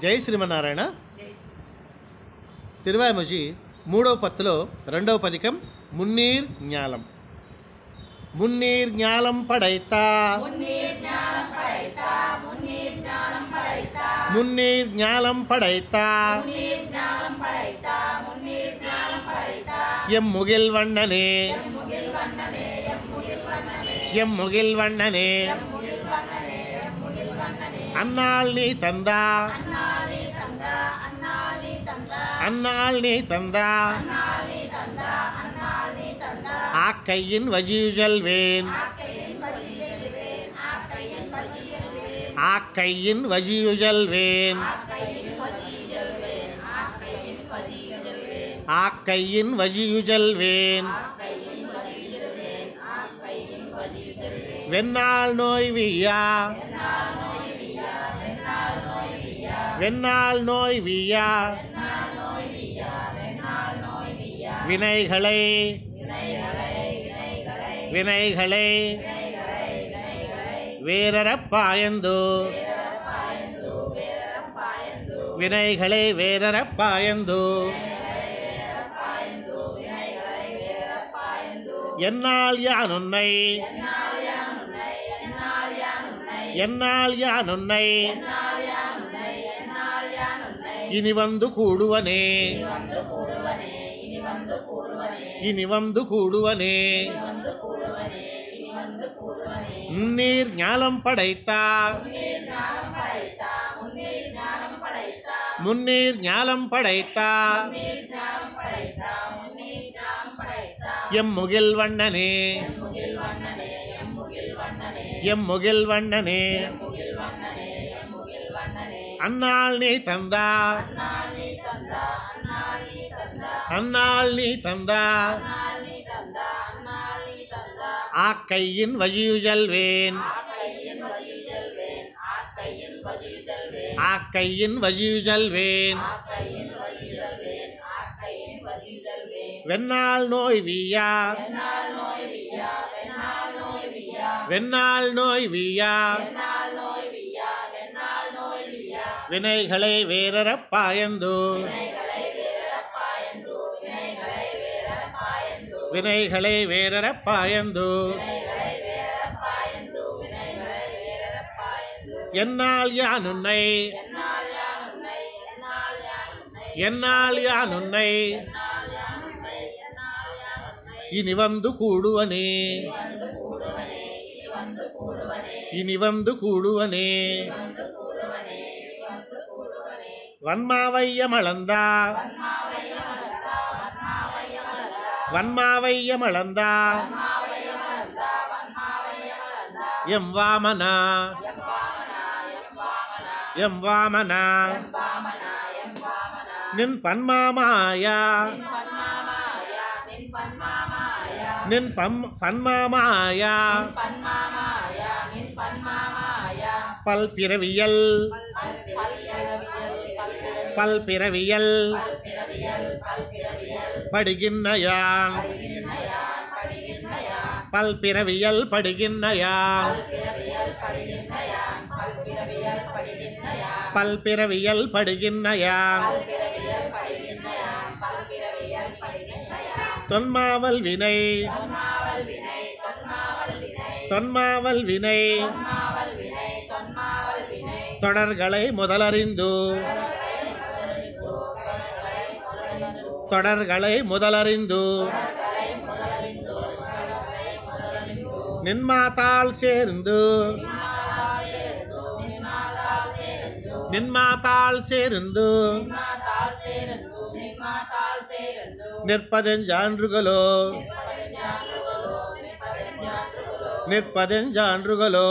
జై శ్రీమన్నారాయణ. తిరువాయిమొజి మూడవ పత్తులో రెండవ పదికం మున్నీర్ జ్ఞాలం. మున్నీర్ జ్ఞాలం పడైతా మున్నీర్ జ్ఞాలం పడైతా எம் முகில் வண்ணனே எம் முகில் வண்ணனே அன்னாள் நீ தந்தா அன்னாள் நீ தந்தா ஆக்கையின் வஜியுஜல்வேன் ஆக்கையின் வஜியுஜல்வேன் ஆக்கையின் வஜியுஜல்வேன் வெண்ணாள் நோய் வியா வெண்ணாள் நோய் வியா வினைகளை வினைகளை வேரறப்பாயந்து வினைகளை வேரறப்பாயந்து என்னால் யான் உன்னை என்னால் யான் உன்னை இனி வந்து கூடுவனே இனி வந்து கூடுவனே முன்னீர் ஞாலம் படைத்தா முன்னீர் ஞாலம் படைத்தா எம் முகில் வண்ணனே எம் முகில் வண்ணனே அன்னாள் நீ தந்தா அன்னாள் நீ தந்தா ஆக்கையின் வஜியுஜல்வேன் ஆக்கையின் வஜியுஜல்வேன் வெண்ணாள் நோய் வியா வெண்ணாள் நோய் வியா வினைகளை வேரறப்பாயந்து வினைகளை வேரறப்பாயந்து என்னால் யான் உன்னை என்னால் யான் உன்னை இனி வந்து கூடுவனே இனி வந்து கூடுவனே வன்மாவையமளந்தா வன்மாவையமளந்தா எம் வாமனா எம் வாமனா நின் பன்மாமாயா நின் பன்மாமாயா பல்பிறவியல் பல்பிறவியல் படுகின்னையான் பல்பிறவியல் படுகின்னையான் பல்பிறவியல் படுகின்னையான் தொன்மாவல் வினை தொன்மாவல் வினை தொடர்களை முதலறிந்து தொடர்களை முதலறிந்து நின்மாதாள் சேர்ந்து நின்மாதாள் சேர்ந்து நிற்பதெஞ்சான்றுகளோ நிற்பதெஞ்சான்றுகளோ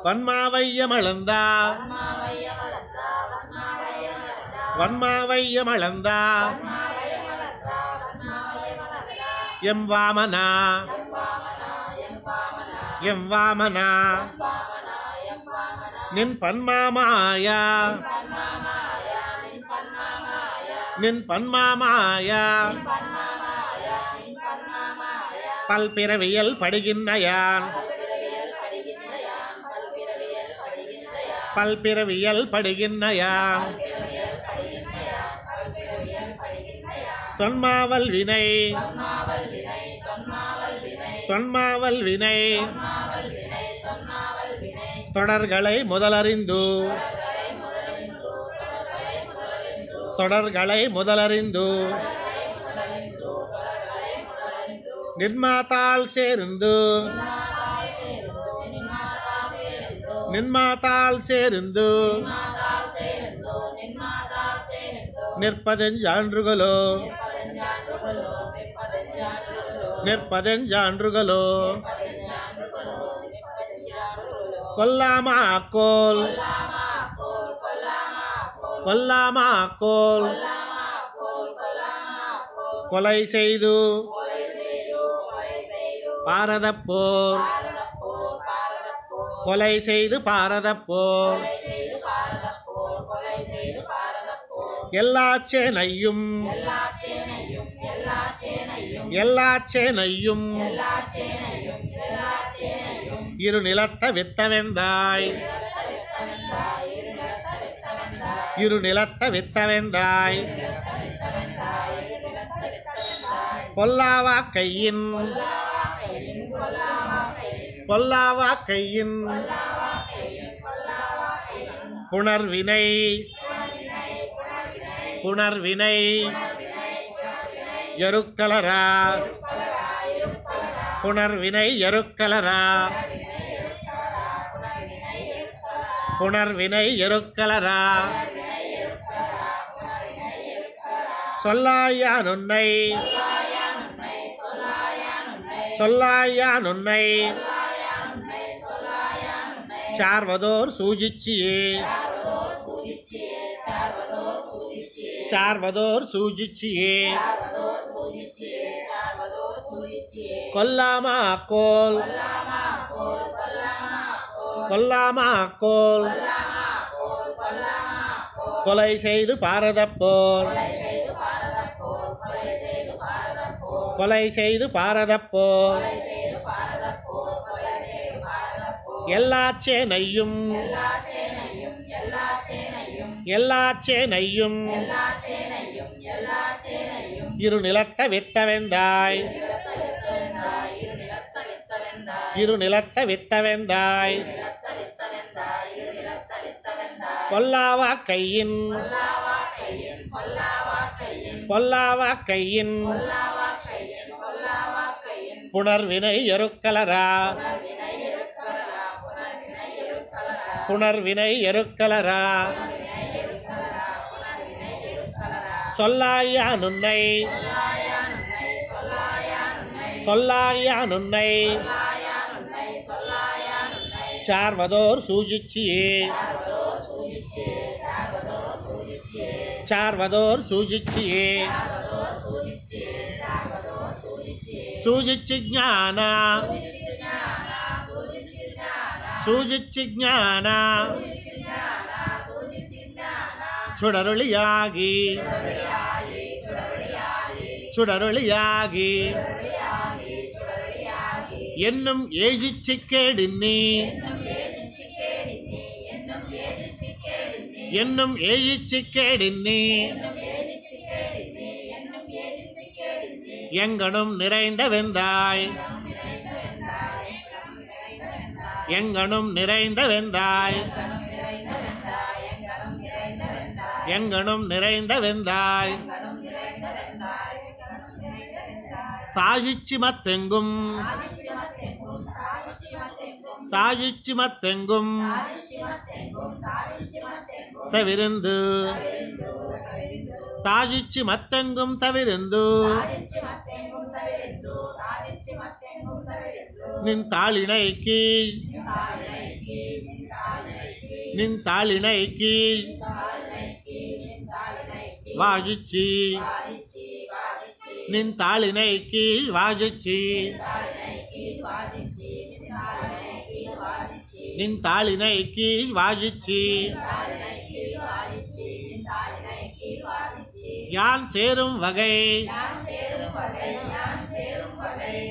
வன்மாவையமளந்தா வன்மாவையமளந்தா எம் வாமனா எம் வாமனா நின் பன்மாமாயா நின் பன்மாமாயா பல்பிறவியல் படுகின்னையான் பல்பிறவியல் படுகின்னையாம் தொன்மாவல் வினை தொன்மாவல் வினை தொடர்களை முதலறிந்து தொடர்களை முதலறிந்து நின்மாதாள் சேர்ந்து நின்மாதாள் சேர்ந்து நிற்பதெஞ்சான்றுகளோ நிற்பதெஞ்சான்றுகளோ கொல்லாமாக்கோல் கொல்லாமாக்கோல் கொலை செய்து பாரதப்போர் கொலை செய்து பாரதப்போர் எல்லா சேனையும் எல்லா சேனையும் இரு நிலத்த வித்தவெந்தாய் இரு நிலத்த வித்தவெந்தாய் பொல்லாவா கையின் பொல்லாவா கையின் புணர்வினை புணர்வினை எருக்கலரா புணர்வினை எருக்கலரா புணர்வினை எருக்கலரா சொல்லாயான் உன்னை சொல்லாயான் உன்னை சார்வதோர் சூஜிச்சியே சார்வதோர் சூஜிச்சியே கொல்லாமாக்கோல் கொல்லாமாக்கோல் கொலை செய்து பாரதப்போர் கொலை செய்து பாரதப்போர் எல்லா சேனையும் எல்லா சேனையும் இரு நிலத்த வித்தவெந்தாய் இரு நிலத்த வித்தவெந்தாய் பொல்லாவா கையின் பொல்லாவா கையின் புணர்வினை எருக்கலரா புணர்வினை எருக்கலரா சொல்லாயான் உன்னை சொல்லாயான் உன்னை சார்வதோர் சூஜிச்சியே சார்வதோர் சூஜிச்சியே சூஜிச்சி ஞான சூஜிச்சி ஞான சுடருளியாகி சுடருளியாகி என்னும் ஏஜிச்சி கேடின்னி என்னும் ஏஜிச்சி கேடின்னி எங்கனும் நிறைந்த வெந்தாய் எங்கனும் நிறைந்த வெந்தாய் எங்கனும் நிறைந்த வெந்தாய் தாஜிச்சி மத்தெங்கும் தாஜிச்சி மத்தெங்கும் தவிருந்து தாஜிச்சி மத்தெங்கும் தவிருந்து நின் தாளினைக்கு நின் தாளினைக்கு வாஜிச்சி நின் தாளினைக்கு வாஜிச்சி நின் தாளினைக்கு வாஜிச்சி யான் சேரும் வகை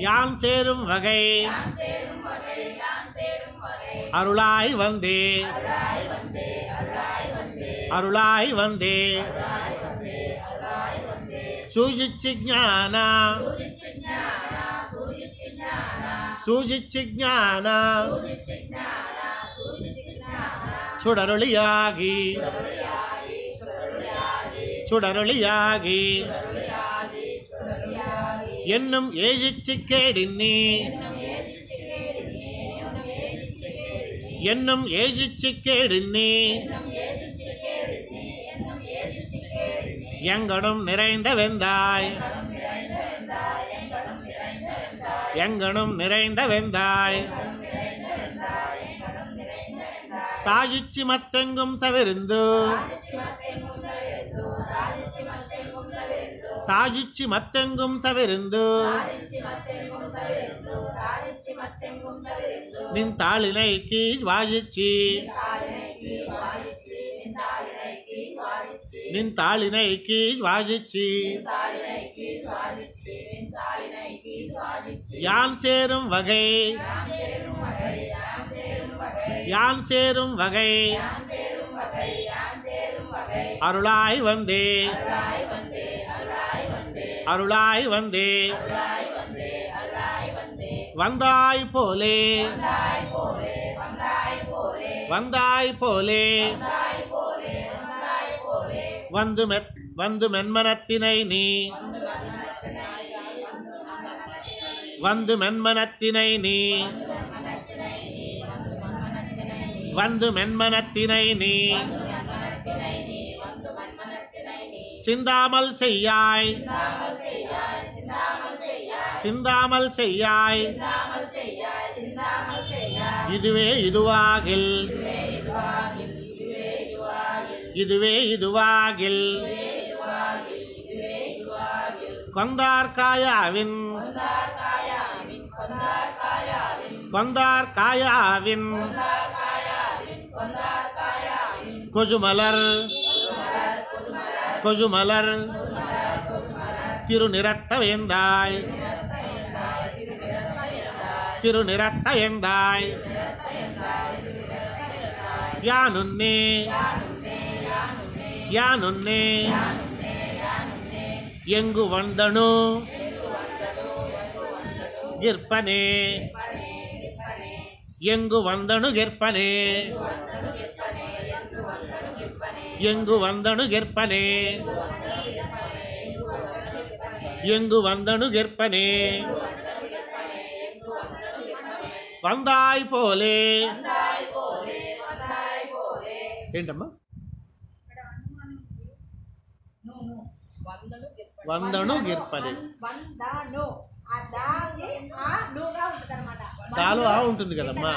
யான் சேரும் வகை அருளாய் வந்தே அருளாய் வந்தே சூஜிச்சு ஞான சூஜிச்சு ஞான சுடரொளியாகி சுடரொளியாகி என்னும் ஏஜிச்சு கேடின்னி என்னும் ஏஜிச்சு கேடின்னி எங்கனும் நிறைந்த வெந்தாய் எங்கனும் நிறைந்த வெந்தாய் தாஜிச்சு மத்தெங்கும் தவிர்ந்து தாஜிச்சு மத்தெங்கும் தவிர்ந்து நின் தாளினை கீழ் வாஜிச்சி நின் தாளினை கீழ் வாஜிச்சி யான் சேரும் வகை யான் சேரும் வகை அருளாய் வந்தே அருளாய் வந்தே வந்தாய் போலே வந்தாய் போலே வந்து மென்மனத்தினை நீ வந்து மென்மனத்தினை நீ வந்து மென்மனத்தினை நீ சிந்தாமல் செய்யாய் சிந்தாமல் செய்யாய் இதுவே இதுவாகில் இதுவே இதுவாகில் கொந்தார்காயாவின் கொந்தார்காயாவின் கொஜுமலர் கொஜுமலர் திருநிறத்த வேந்தாய் திருநிறத்த வேந்தாய் யானுன்னே யானுன்னே எங்கு வந்தனு கிர்ப்பனே எங்கு வந்தனு கிர்ப்பனே எங்கு வந்தனு கிர்ப்பனே எங்கு வந்தனு கிர்ப்பனே வந்தாய் போலே ఏంటమ్మా వందను గిర్పలి దాలో ఆ ఉంటుంది కదమ్మా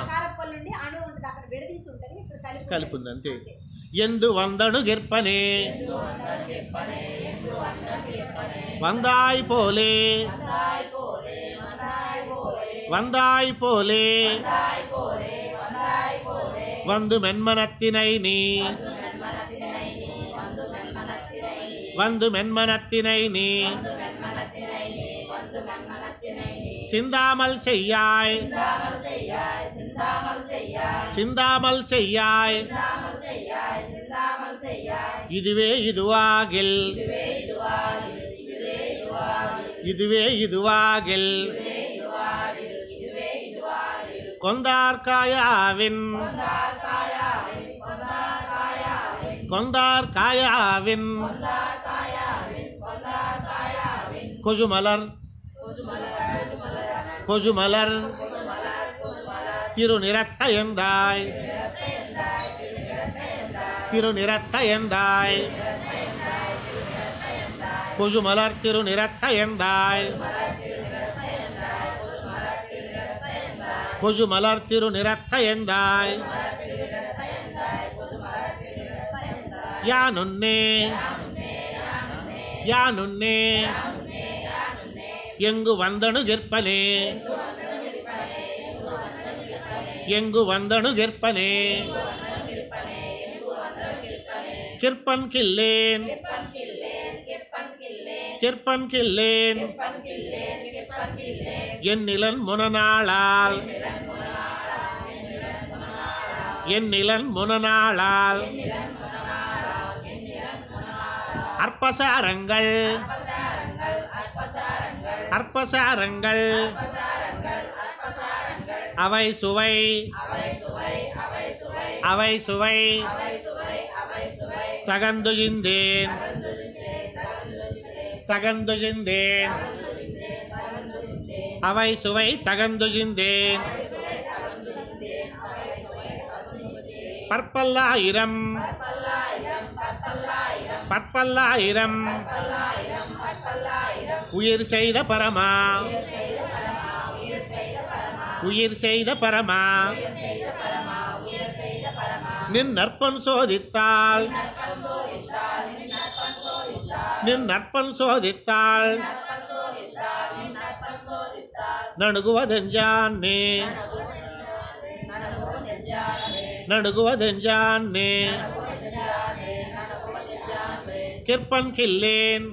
కలిపి ఉంది అంతే ఎందు వందను గిర్పనే వందాయ్ పోలే వందాయ్ పోలే வந்து மென்மனத்தினை நீ வந்து மென்மனத்தினை நீ சிந்தாமல் செய்யாய் சிந்தாமல் செய்யாய் இதுவே இதுவாகில் இதுவே இதுவாகில் கொந்தார்காயாவின் கொந்தார்காயாவின் கொஜுமலர் கொஜுமலர் திருநிறத்த எந்தாய் திருநிறத்த எந்தாய் கொஜுமலர் திருநிறத்த எந்தாய் கொஜுமலர் திருநிறத்த எந்தாய் யானுன்னே யானுன்னே எங்கு வந்தனு கிர்ப்பனே எங்கு வந்தனு கிர்ப்பனே கிர்ப்பன் கில்லேன் கிர்ப்பன் கில்லேன் என் நிலன் முனநாளால் என் நிலன் முனநாளால் அற்பசாரங்கள் அற்பசாரங்கள் அவை சுவை அவை சுவை தகந்துஜிந்தேன் தகந்துஜிந்தேன் அவை சுவை தகந்துஜிந்தேன் பற்பல்லாயிரம் பற்பல்லாயிரம் உயிர் செய்த பரமா உயிர் செய்த பரமா நின் நற்பன் சோதித்தாள் நின் நற்பன் சோதித்தாள் நடுகுவதெஞ்சானே நடுகுவதெஞ்சானே கிற்பன் கில்லேன்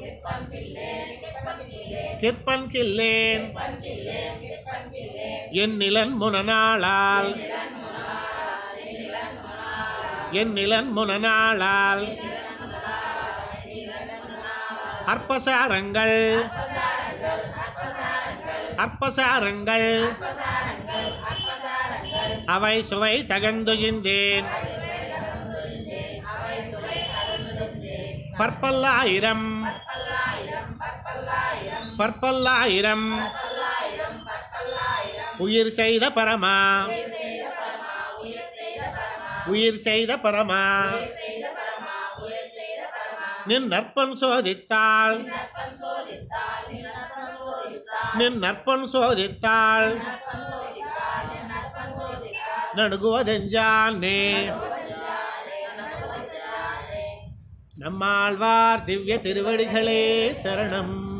கிற்பன் கில்லேன் என் நிலன் முனநாளால் என் நிலன் முனநாளால் அற்பசாரங்கள் அற்பசாரங்கள் அவை சுவை தகந்துஜிந்தேன் பற்பல்லாயிரம் பற்பல்லாயிரம் உயிர் செய்த பரமா உயிர் செய்த பரமா நின் நற்பன் சோதித்தாள் நின் நற்பன் சோதித்தாள் நடுகுவதெஞ்சானே நம்மாழ்வார் திவ்ய திருவடிகளே சரணம்.